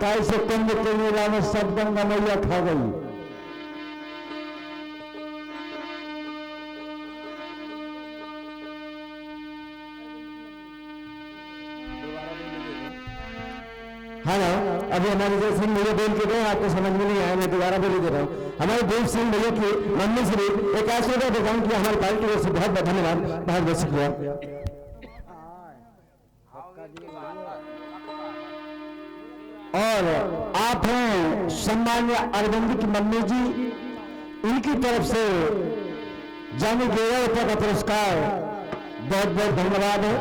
कैसे कुंभ के मेला में सब गंगा मैया खा गई। हाँ ना, अभी हमारे जय सिंह भैया बोल के गए, आपको समझ में नहीं आया, मैं दोबारा बोल दे रहा हूँ। हमारे देव सिंह भैया की मम्मी से एक ऐसा बताऊँ कि हमारी पार्टी की ओर से बहुत बहुत धन्यवाद, बहुत बहुत शुक्रिया। और आप हैं सम्मान्य अरविंद की मम्मी जी, उनकी तरफ से जाने गया का पुरस्कार बहुत बहुत धन्यवाद है।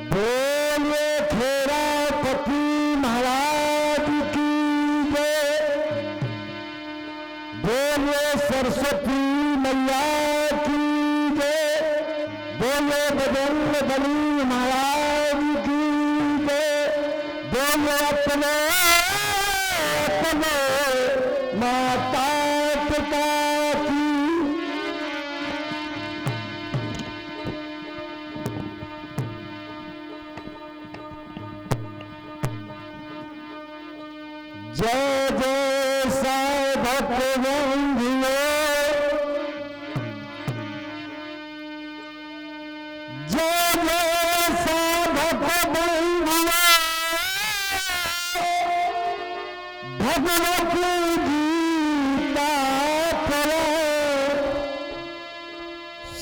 बोलिए खेरापति महाराज की जय, बोलिए सरस्वती मैया की जय, बोलिए बजरंग बली महाराज की जय, बोलिए अपने माता पिता की। जय जय साई भक्तवृंदियों, जय जय साई भक्तवृंदियों, भगवती गीता पढ़ो,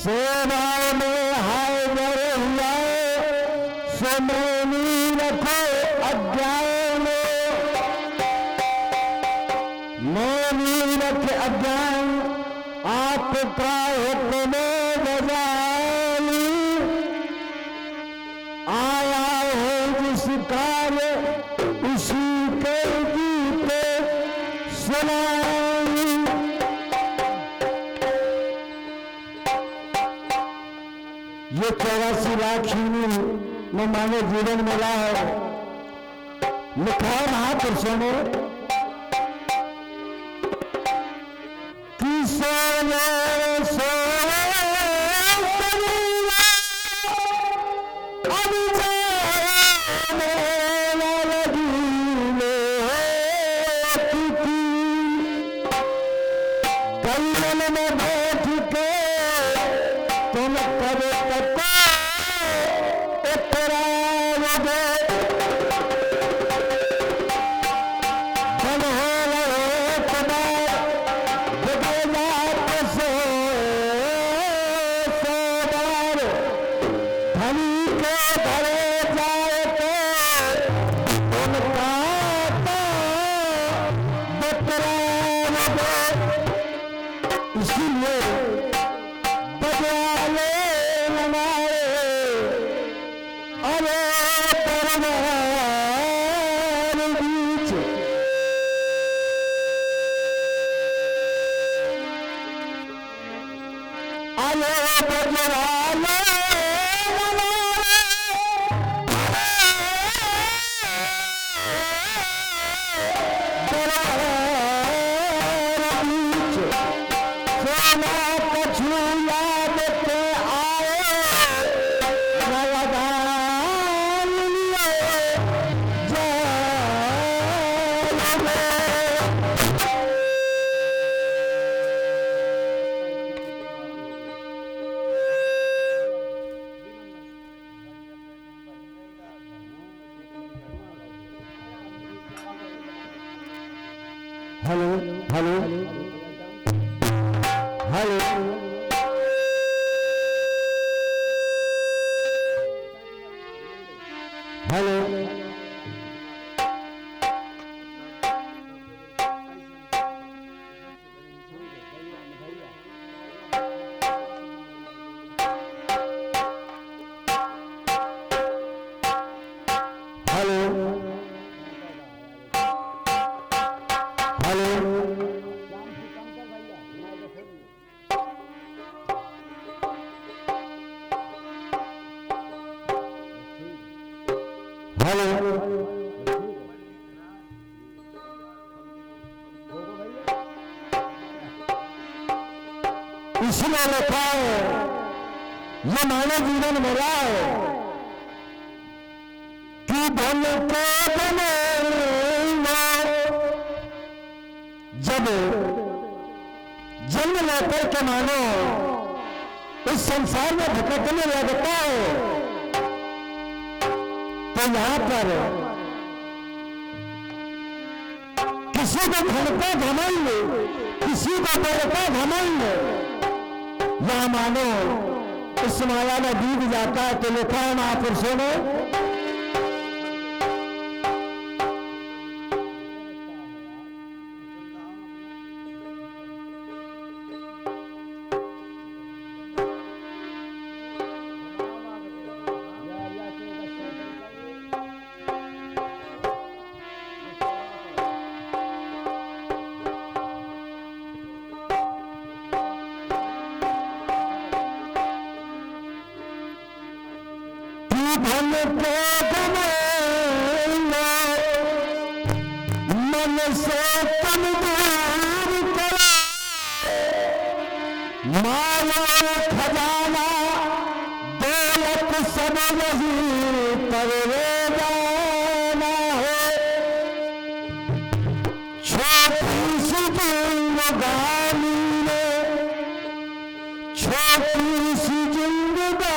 सेवा में हाजिर हुआ, सुमनी रखो अध्याय में, नीरख अज्ञान आपका हुक्म बजाली, आया है जिस कार्य उसी के गीत सुनाई। ये 84 लाख में मानव जीवन मिला है, लिखा है महापुरुषों ने। सोने सो अब जाने लगी गलन में बैठ के तुम कब तक उतराओगे, बन हो रहे तुम्हारे हेलो हेलो हेलो हेलो इसलिए लिखा है, ये मानव जीवन मिला है धन के बने जब जन्म लेकर के मानो इस संसार में भटकने लगता है, तो यहां पर किसी को धन का घमंड, किसी को बल का घमंड, यहां मानो इस माया में डूब जाता है। तो लिखा है महापुरुषों ने, धन के घमंड मन से तुम दूर करो, माया खजाना दौलत सब नहीं पर जाना है। छोटी सी जिंदगानी में, छोटी सी जिंदगानी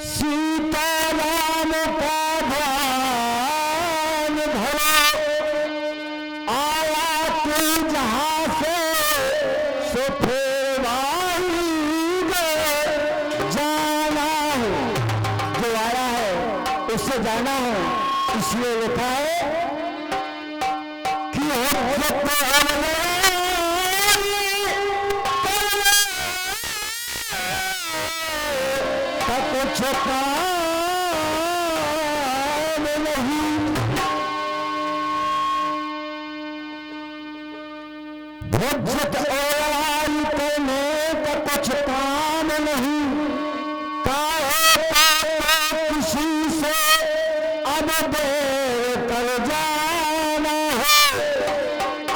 सीताराम का ध्यान धरो, आया तू जहां से सो फिर जाना है। जो आया है उससे जाना है, इसलिए लिखा है कि कुछ काम नहीं, भुजत ओराई करने का कुछ काम नहीं, किसी से अब देर कर जाना है।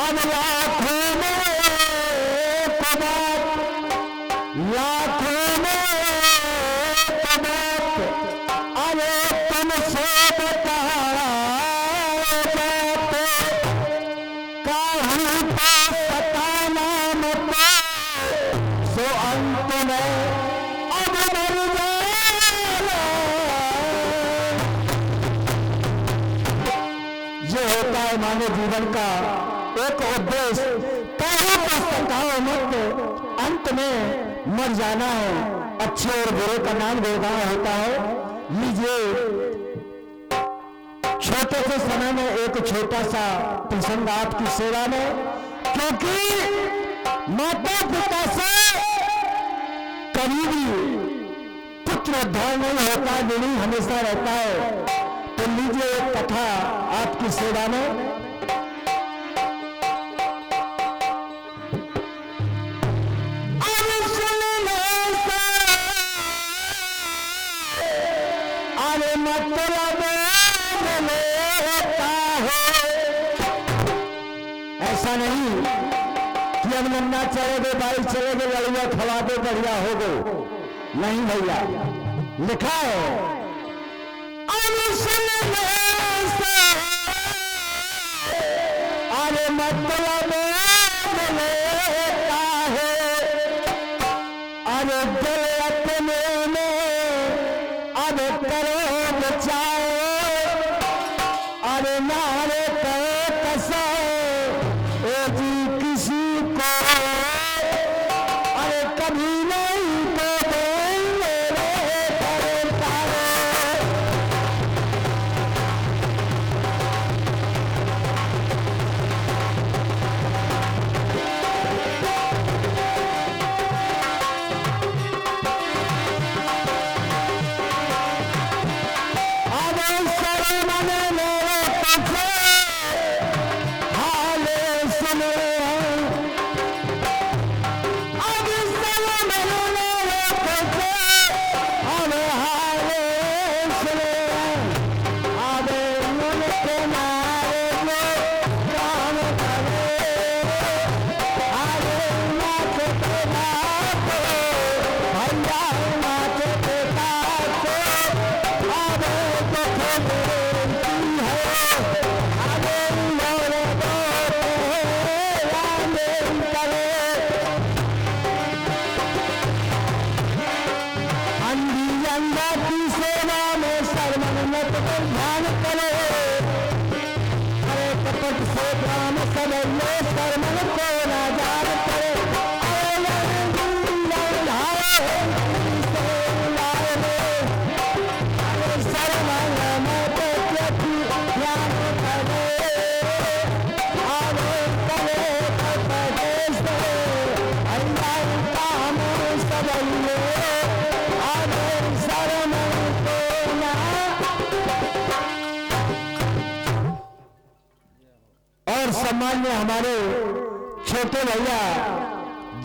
अब लाखों में कबात, लाखों में अरे तुमसे बताया बात, काहू को सताना मत, सो अंत में अब मर जाना। ये होता है मानव जीवन का एक उद्देश्य, काहू को सताओ मत, अंत में मर जाना है। अच्छे और बुरे का नाम गुणगान होता है। लीजिए, छोटे से समय में एक छोटा सा प्रसंग आपकी सेवा में, क्योंकि माता पिता से करीबी पुत्र उद्धार नहीं होता, ऋणी हमेशा रहता है। तो लीजिए एक कथा आपकी सेवा में। ऐसा नहीं कि अब नन्ना चले गए, बाइक चले गए, लड़ुआ खवा दे बढ़िया हो गए, नहीं भैया। लिखा है अरे मतलब लेता है, अरे दिल अपने में अब करो बचाओ, अरे नारे पे कसा जी किसी को, अरे कभी नहीं तो देंगे रे तारे। अब सर मन मेरे गंगा की सेवा में शर्मन मत कर ध्यान करो, अरे कपट से काम सब लो शर्मन को नाजार करे। और सम्मान में हमारे छोटे भैया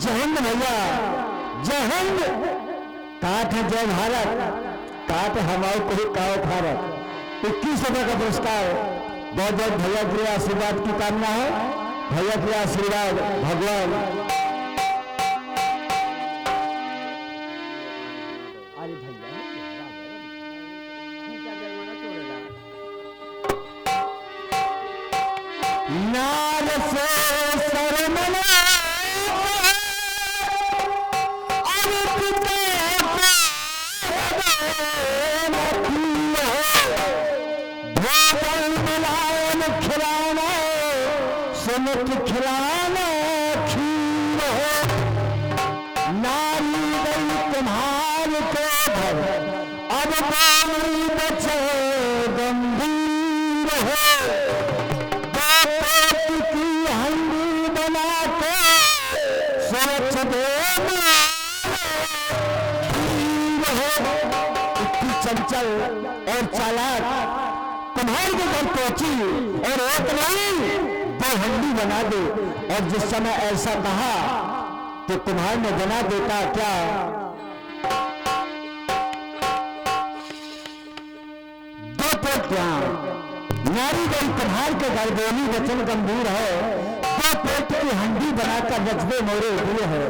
जयहिंद भैया, जय हिंद। काट है जय भारत, काट हमारे कोई काव भारत। 21 का पुरस्कार बहुत बहुत भैया के आशीर्वाद की कामना है। भैया के आशीर्वाद भगवान नार से सरमना खिलाना सुनत खिलाना खीर हो। नारी गई तुम्हार को भर, अब पानी बचे गंभीर हो। की हंडी बना के सोच दो इतनी चंचल और चालाक तुम्हारे के घर पहुंची और एक नहीं 2 हंडी बना दे। और जिस समय ऐसा कहा तो तुम्हारे ने बना देता क्या? दो नारी गई तुम्हार के घर बोली वचन गंभीर है, दो पेट की हंडी बनाकर रचबे मोरे हुए है।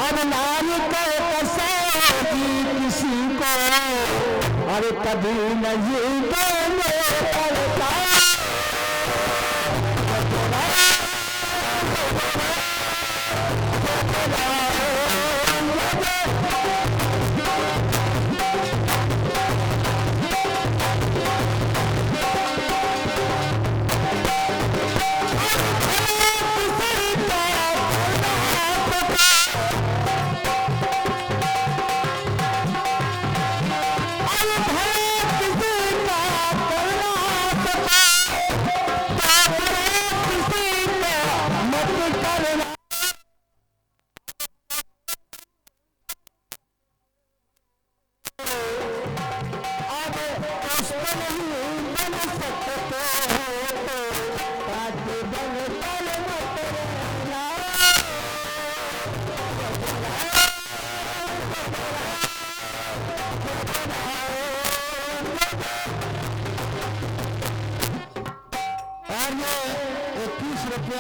अब नारी को किसी को अरे कभी नहीं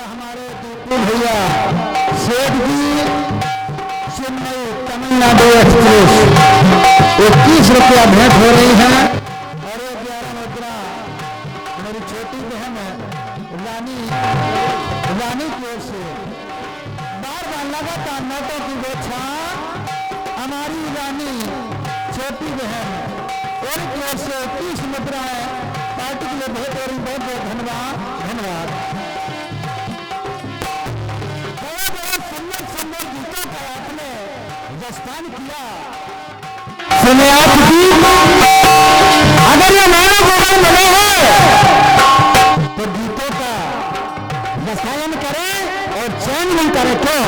हमारे भैया सेठ जी चेन्नई तमिलनाडु एक्सप्रेस 21 रुपया भेंट हो रही है। और 11 मुद्रा मेरी छोटी बहन रानी की ओर से बार बार लगातार नोटों की गोछा हमारी रानी छोटी बहन और की ओर से 21 मुद्राएं पार्टी के लिए भेंट हो रही। बहुत बहुत धन्यवाद धन्यवाद। स्थान किया सुने आप जी, अगर ये नया भोजन बने हैं तो गीतों का रसायन करें और चयन नहीं करें क्यों?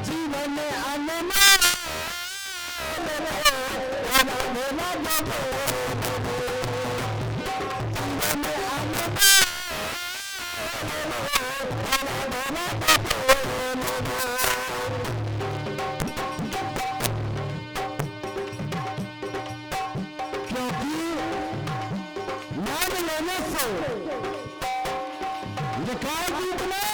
जीवन में क्योंकि नाम लेने से लिखा गीत में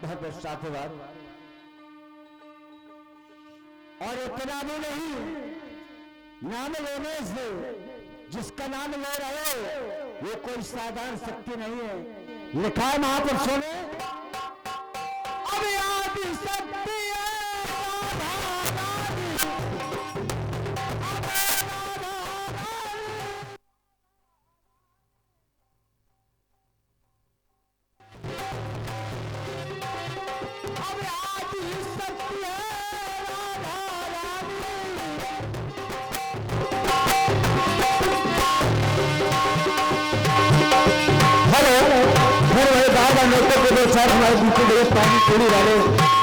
बहुत बहुत साधुवाद। और इतना भी नहीं, नाम लेने से जिसका नाम ले रहे हो वो कोई साधारण शक्ति नहीं है। लिखा है महापुरुषों ने, अब आदि शक्ति हमारे बीच में पानी पूरी वाले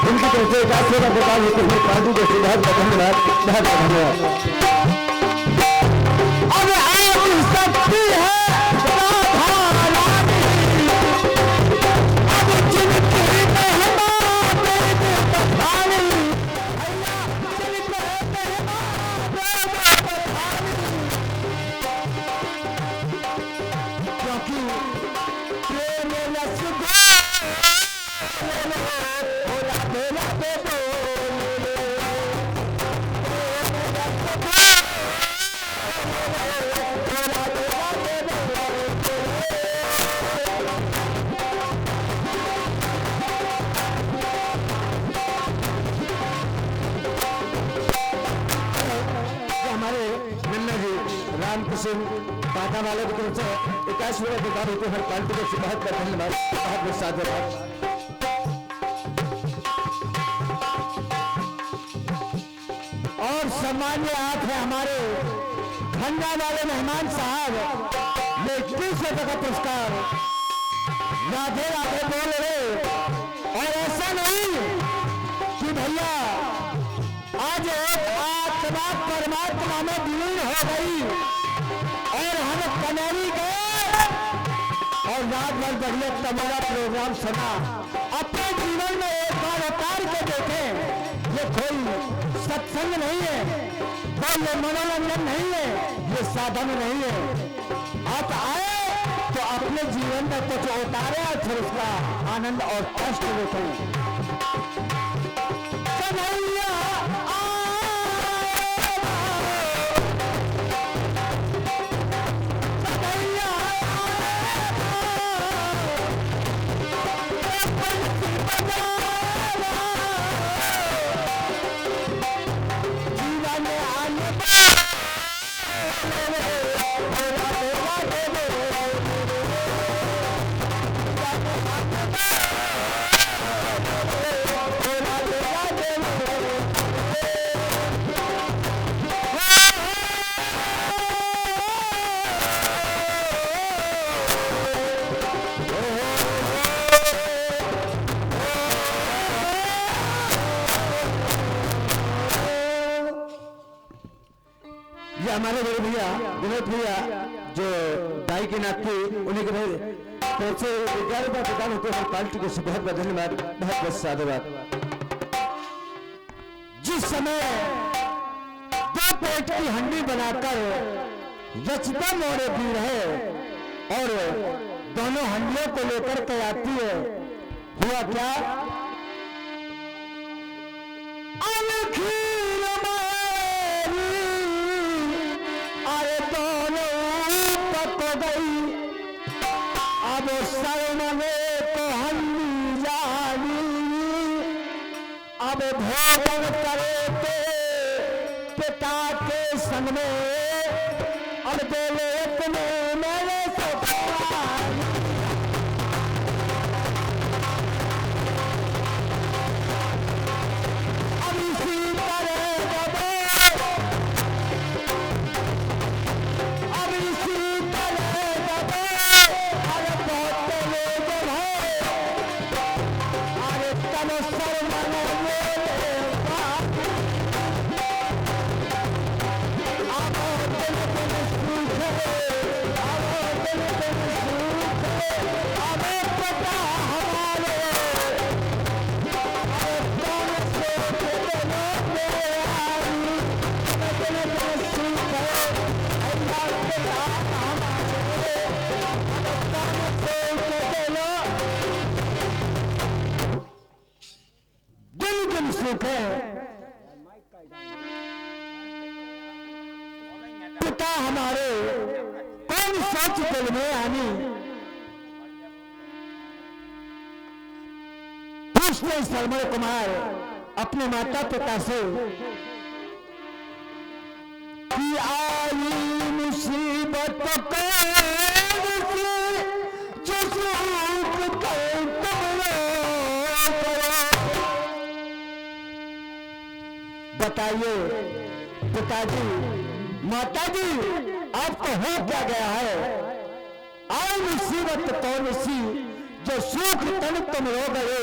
उनकी तरफ से एक सेवा प्रकार होते हुए पार्टी को सिद्धार्थ का धन्यवाद, बहुत धन्यवाद। अब आदि शक्ति है बाधा वाले की तरफ से 21 मिनट के बाद होते हर पार्टी को बहुत धन्यवाद, बहुत साधुवाद। और सम्मान्य आप है हमारे खंडा वाले मेहमान साहब, ये 21 रुपये का पुरस्कार राधे राधे बोल रहे। और ऐसा नहीं कि भैया आज एक आत्मा परमात्मा में विलीन हो गई और हम कनेरी गए और रात भर बढ़िया तुम्हारा प्रोग्राम सुना। अपने जीवन में एक बार उतार के देखें, ये कोई सत्संग नहीं है, कोई ये मनोरंजन नहीं है, ये साधन नहीं है। आप आए तो अपने जीवन में कुछ उतारे और फिर उसका आनंद और कष्ट देखें। हमारे बड़े भैया विनोद भैया जो दाई के नाथ थे, उन्हीं के तरफ से 11 रुपये प्रदान होते हैं पार्टी को से बहुत बहुत धन्यवाद, बहुत बहुत साधुवाद। जिस समय पेट की हंडी बनाकर रचता मोड़े दी रहे और दोनों हंडियों को लेकर के आती है। हुआ क्या? खीर मारी अरे दोनों पक गई। अब शर्मने को हंडी जानी, अब भोजन करे थे पिता के संग में। अब बोले इतने मेरे पिता हमारे कौन सोच दिल में आनी। पूछते शर्मण कुमार अपने माता पिता से कि आई मुसीबत जो सुख कर बताइए पिताजी माताजी आपको हो क्या गया है? आई मुसीबत कौन सी जो सुख तन तुम हो गए?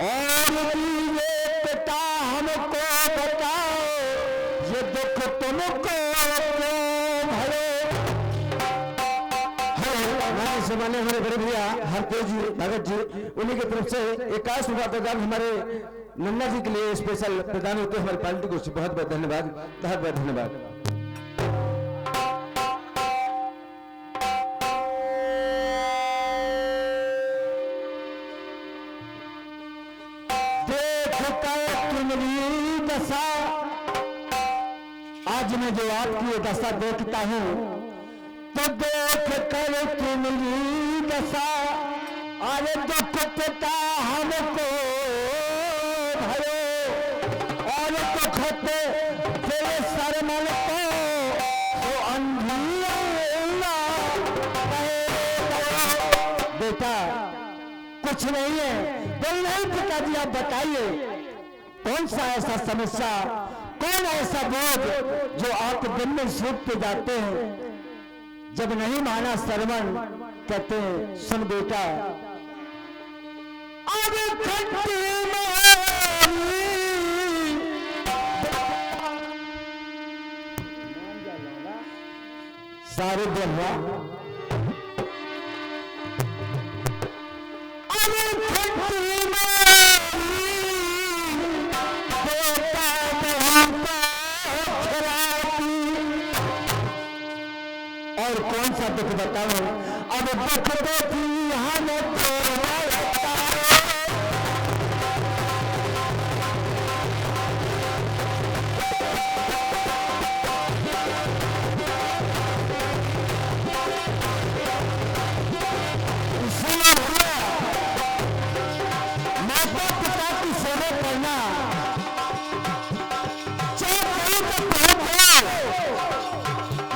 और ये पिता हमको बताओ ये दुख तुमको क्यों भरे? माने हमारे बड़े भैया हरतेज जी भगत जी उन्हीं की तरफ से 21 रुपया प्रोग्राम हमारे नन्ना जी के लिए स्पेशल प्रदान होते हैं। हमारी पार्टी को बहुत बहुत धन्यवाद, बहुत बहुत धन्यवाद। देख कर तुम्हारी दशा, आज मैं जो आपकी दशा देखता हूँ तो देख कर तुम्हारी दशा अरे दुख पिता हमको और दुख तेरे शर्मन को तो अंधिया बेटा कुछ नहीं है। बोल नहीं पिताजी आप बताइए कौन सा ऐसा समस्या, कौन ऐसा बोझ जो आप दिन में सूख पे जाते हैं? जब नहीं माना शर्मन कहते हैं सुन बेटा अब सारे ब्रह्मा और कौन सा दुख बताऊं? अब दुख देखी हमें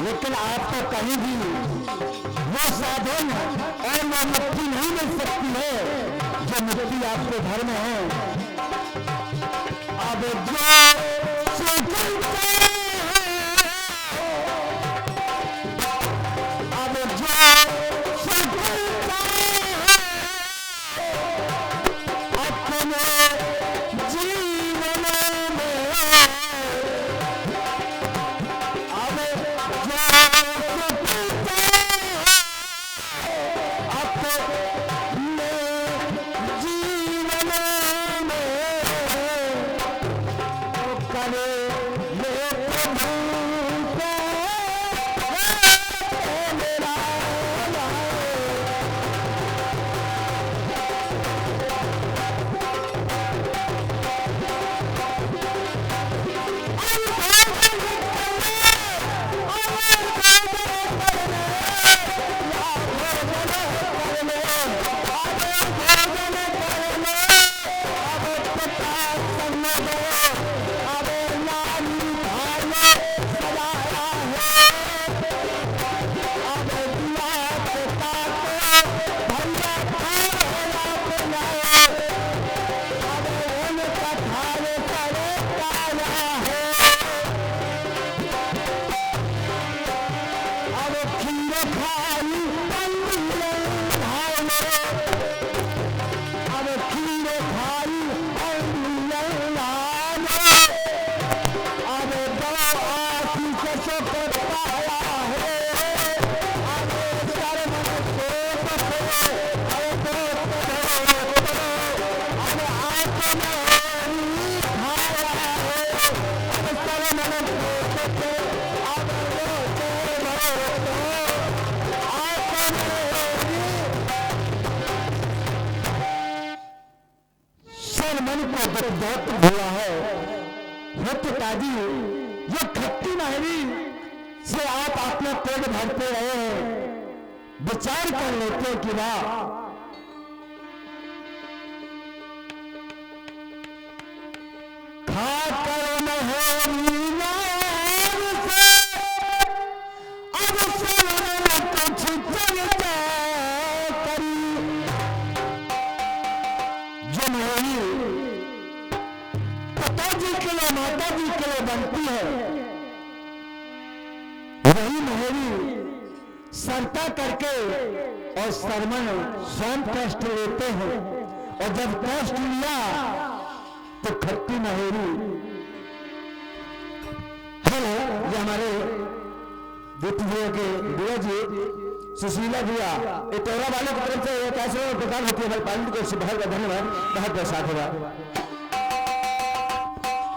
लेकिन आपको कहीं भी वो साधन और वो मुक्ति नहीं मिल सकती है जो मुक्ति आपके घर में है। अब मन को बहुत हुआ है। हे पिताजी, ये खट्टी नाहरी से आप अपना पेट भरते रहे, विचार कर लेते कि वाह, खाकर नहरी नार से अब सवन कुछ चलता करी। जो नाहरी पिताजी के लिए माता जी के लिए बनती है, वही नहरी सरता करके और सरमन स्वयं कष्ट लेते हैं, और जब कष्ट लिया तो खट्टी नहेरी। हेलो, ये हमारे द्वितीय के बुआ जी सुशीला भैया इटोरा वाले की तरफ से एक ऐसे प्रकार होती है, हमारे पालन को बहुत बहुत धन्यवाद, बहुत बहुत साधुवाद।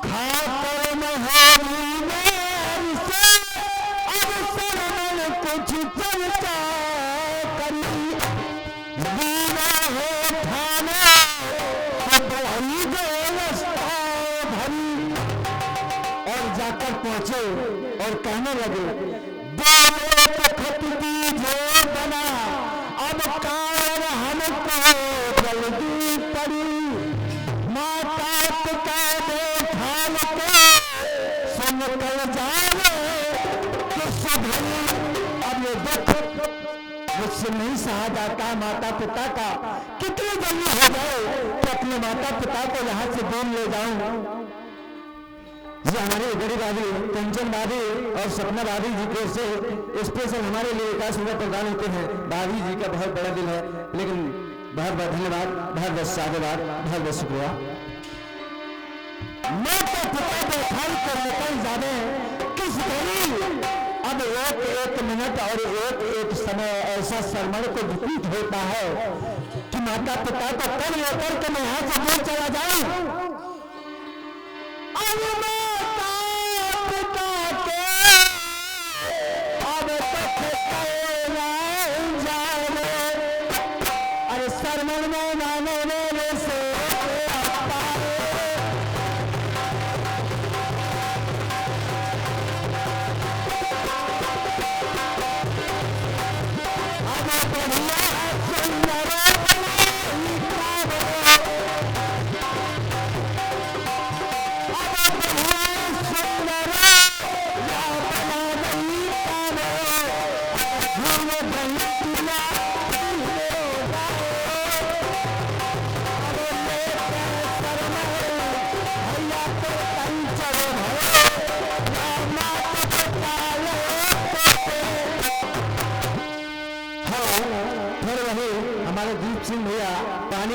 खाकर नहेरी नार से अब सरमन कुछ चलता करी। दीना हो ठाना तो बढ़ी व्यवस्था भरी। और जाकर पहुंचे और कहने लगे, दोनों खत दीजिए बना, अब कार हमको जल्दी पड़ी। माता पिता देखा के सुन कर जाने कि सुधरी। अब ये दुख मुझसे नहीं सहा जाता माता पिता का, कितनी जल्दी हो जाए कि अपने माता पिता को यहाँ से दूर ले जाऊं। ये हमारे बड़ी भाभी कंचन भाभी और सपना भाभी जी को से स्पेशल हमारे लिए 10 रुपये प्रदान होते हैं। भाभी जी का बहुत बड़ा दिल है, लेकिन बहुत बहुत धन्यवाद, बहुत बहुत साधुवाद, बहुत बहुत शुक्रिया। माता पिता देखभाल करने पर जाने किस घड़ी अब एक मिनट और एक समय ऐसा सरमण को विपरीत होता है कि माता पिता को कब लेकर के मैं यहाँ से दूर चला जाऊं। अब माता पिता के अब तक जाने, अरे सरमण में नाने मेरे से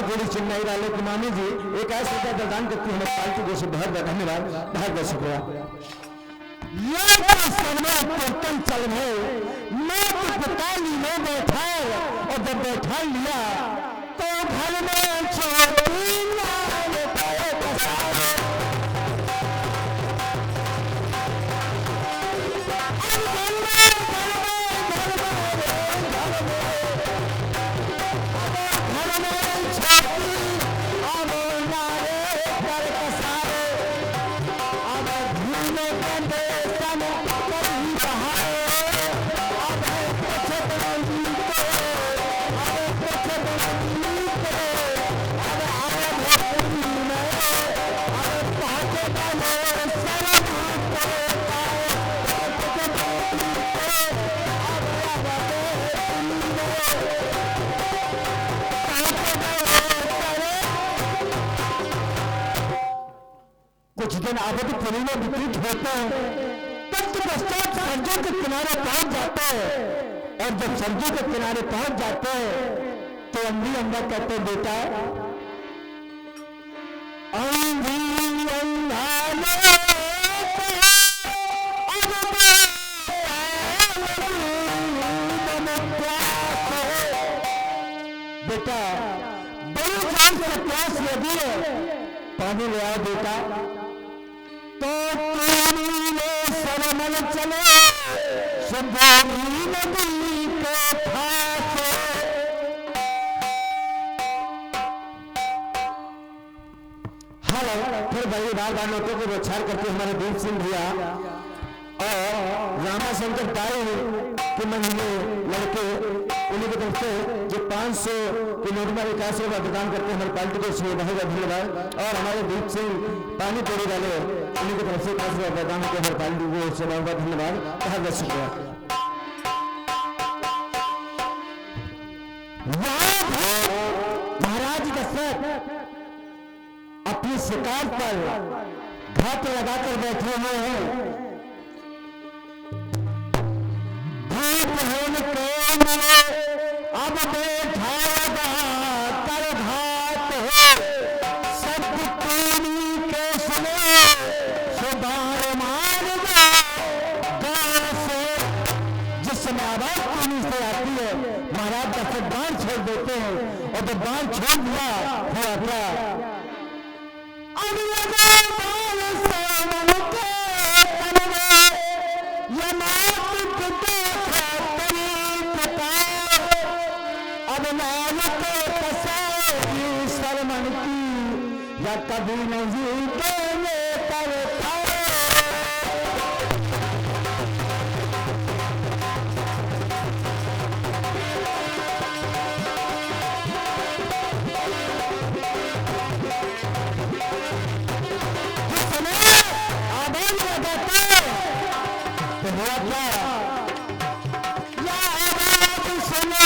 पूरी चेन्नई वाले की मामी जी एक ऐसा रुपया प्रदान करती है हमारे पालतू को, से बहुत बहुत धन्यवाद, बहुत बहुत शुक्रिया। कीर्तन चल रहे मैं पिता लीने बैठा, और जब बैठा लिया तो घर में छोटी कुछ दिन अवधि पुरी में विपरीत होते हैं, तत्पश्चात सरजू के किनारे पहुंच जाते हैं। और जब सरजू के किनारे पहुंच जाते हैं तो अंधी अंधा कहते बेटा अंधी अंधा बेटा बड़ी जान से प्यास लगी है, पानी ले आओ बेटा। तो सरमन चले सुबोधी नदी के पास। फिर भाई बार बार लोगों को प्रचार करके हमारे दीप सिंह भैया और रामाशंकर ताई के मन में लड़के उन्हीं की तरफ से जो 500 के नोट में 51 रुपया प्रदान करते हैं हमारी पार्टी को इसलिए बहुत धन्यवाद। और हमारे दीप सिंह पानी तोड़ी वाले उन्हीं की तरफ से 5 रुपया प्रदान करके हमारी पार्टी को इससे बहुत धन्यवाद, बहुत बहुत शुक्रिया। महाराज दशरथ अपनी शिकार पर घाट लगाकर बैठे हुए हैं। अब बैठा कर घाट सब पूरी के सुने सुधार मार से। जिस समय आवाज पानी से आती है महाराज दशरथ बाण छोड़ देते हैं और जब बाण छोड़ दिया हुआ था अब लगा सरमन की या कभी नहीं देने पर जिस समय आवाज लगाते तो हुआ क्या या आवाज सुनो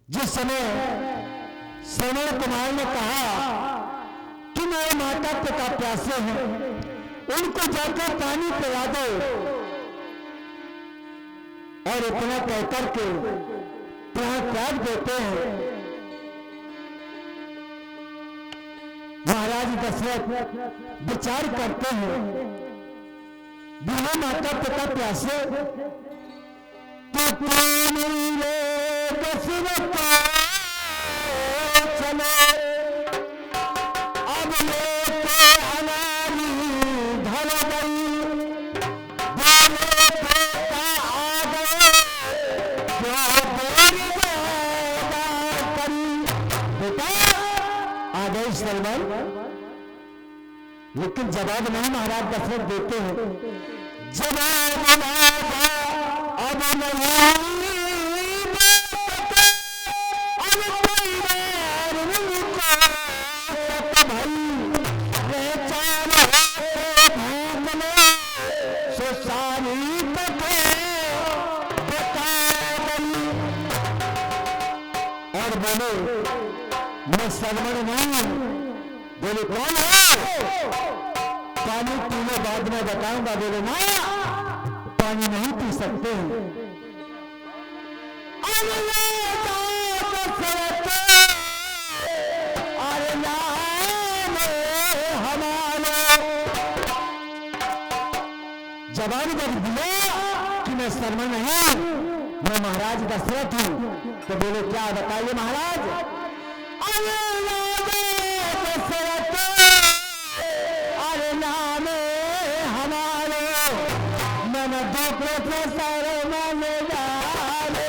जिस समय श्रवण कुमार ने कहा कि मेरे माता पिता प्यासे हैं, उनको जाकर पानी पिला दो, और इतना कहकर के प्राण त्याग देते हैं। महाराज दशरथ विचार करते हैं मेरे माता पिता प्यासे तो दशरथ चलो अब लेके अनारी धल गई बोले बेटा आ गए जो करी बेटा आ गए सरमन। लेकिन जवाब नहीं महाराज दशरथ देते हैं, जवाब अब नहीं और बोले मैं सरमन नहीं, बोले कौन है? पानी पीने बाद में बताऊंगा। बोले ना पानी नहीं पी सकते। जवाब जब दिया कि मैं शर्मा नहीं, मैं महाराज दशरथ हूं, तो बोले क्या बताइए महाराज। अरे दशरथ अरे नाम हमारे मन दुख सारे मन जाने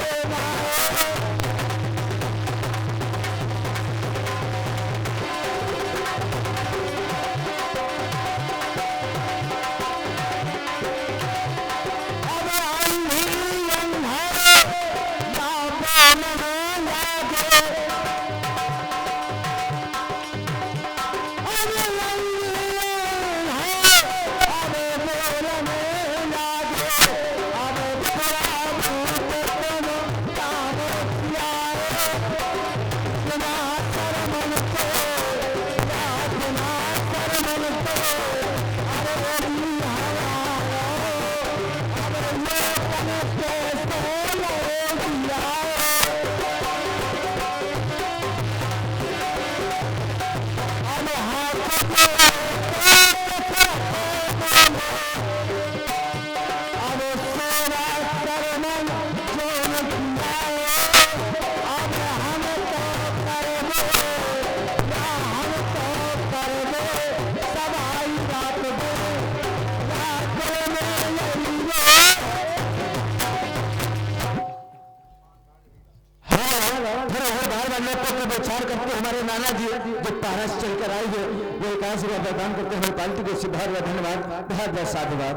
हमारे नाना जी जो पारस चलकर आए थे वो एकांश का प्रदान करते हमारी पार्टी को सिभार व धन्यवाद, बहुत बहुत साधुवाद।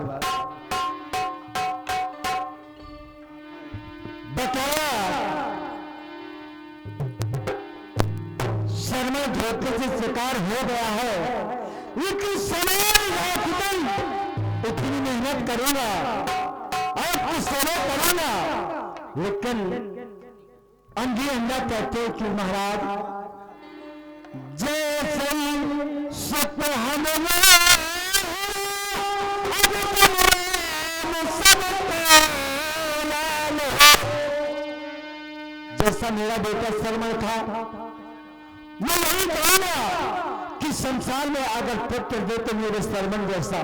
बताया शर्मा धोखे से शिकार हो गया है, लेकिन समय इतनी मेहनत करूंगा और कुछ समय करूंगा, लेकिन अंधी अंधा कहते कि महाराज जैसे सुख हमने जैसा मेरा बेटा शर्मा था, मैं यही कहूंगा कि संसार में अगर पुत्र दे तो मेरे शर्मन जैसा।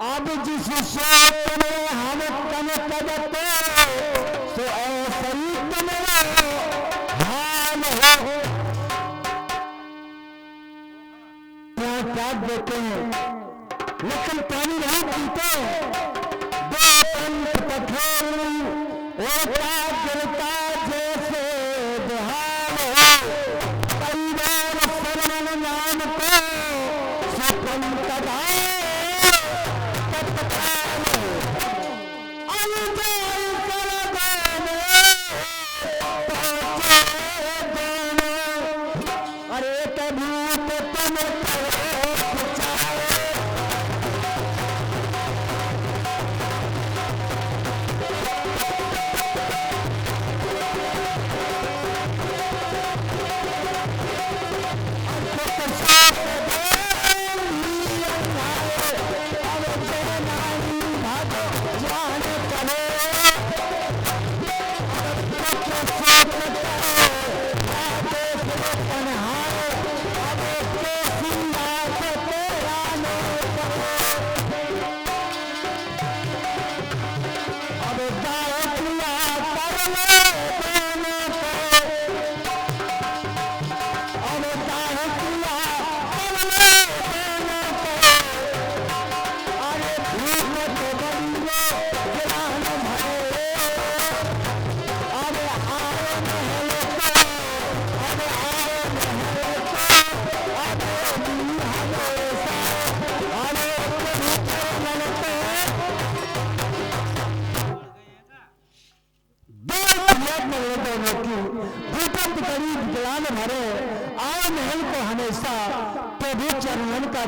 अब जिस शोक में हम कम करते तो ऐसा ही तुम्हारा हाल हो। क्या देते हैं लेकिन पानी नहीं पीते, दो पंथ कठोर ओटा गिरता जैसे बेहाल हो। परिवार शरण नाम को सपन कदा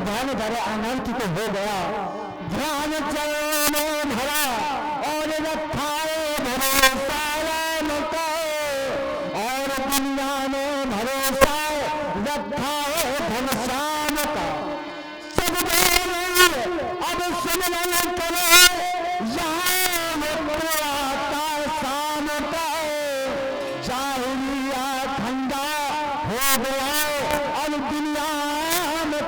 ध्यान धरे आनंद तो हो गया। ध्यान चरणों भरा और रखाए भरोसा राम का, और दुनिया में भरोसा रखाए घनश्याम का। सब अब सुमन करो यहाँ आता शाम का, जाहिलिया ठंडा हो गया अब दुनिया में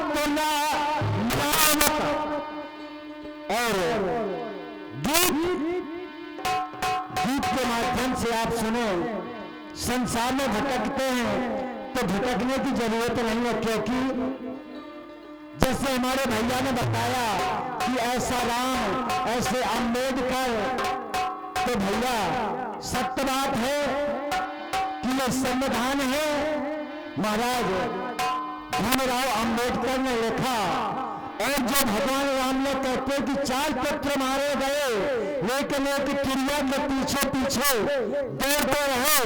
आप सुने, संसार में भटकते हैं तो भटकने की जरूरत नहीं है, क्योंकि जैसे हमारे भैया ने बताया कि ऐसा राम ऐसे अम्बेडकर, तो भैया सत्य बात है कि ये संविधान है महाराज भीमराव अम्बेडकर ने लिखा। और जो भगवान राम ने कहते कि 4 पुत्र मारे गए, लेकिन एक क्रिया के पीछे पीछे दौड़ते रहे,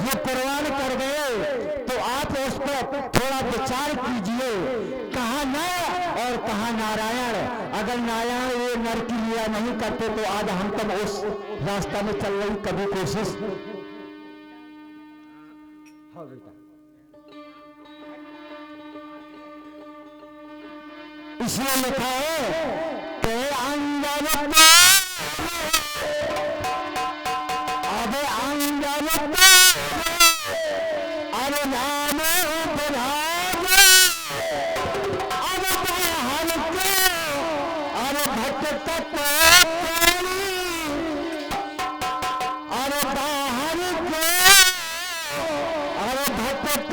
ये कुर्बान कर गए। तो आप उस पर थोड़ा विचार कीजिए, कहाँ नर और कहाँ नारायण। अगर नारायण ये नर की लीला नहीं करते तो आज हम तब उस रास्ता में चल रही कभी कोशिश। हाँ बेटा, इसलिए लिखा है कि अंजन अब अंजन अरे नाम प्रधान अब बाहर के अरे भटक अरे बाहर के अरे भटक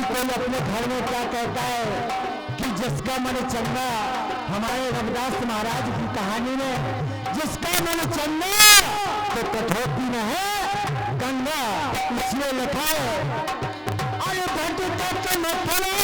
कोई अपने घर में क्या कहता है कि जिसका मन चंगा, हमारे रविदास महाराज की कहानी में जिसका मन चंगा तो कठोती में है गंगा। इसलिए लिखा है अरे भटक न फले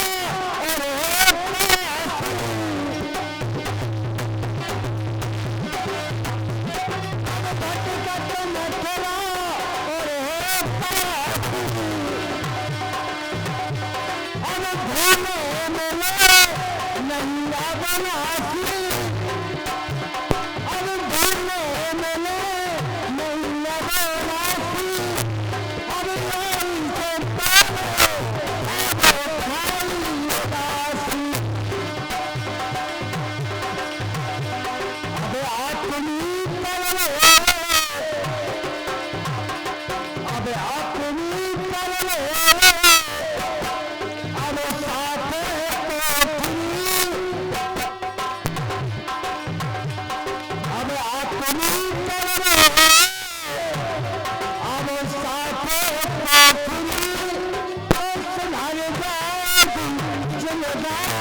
Yeah.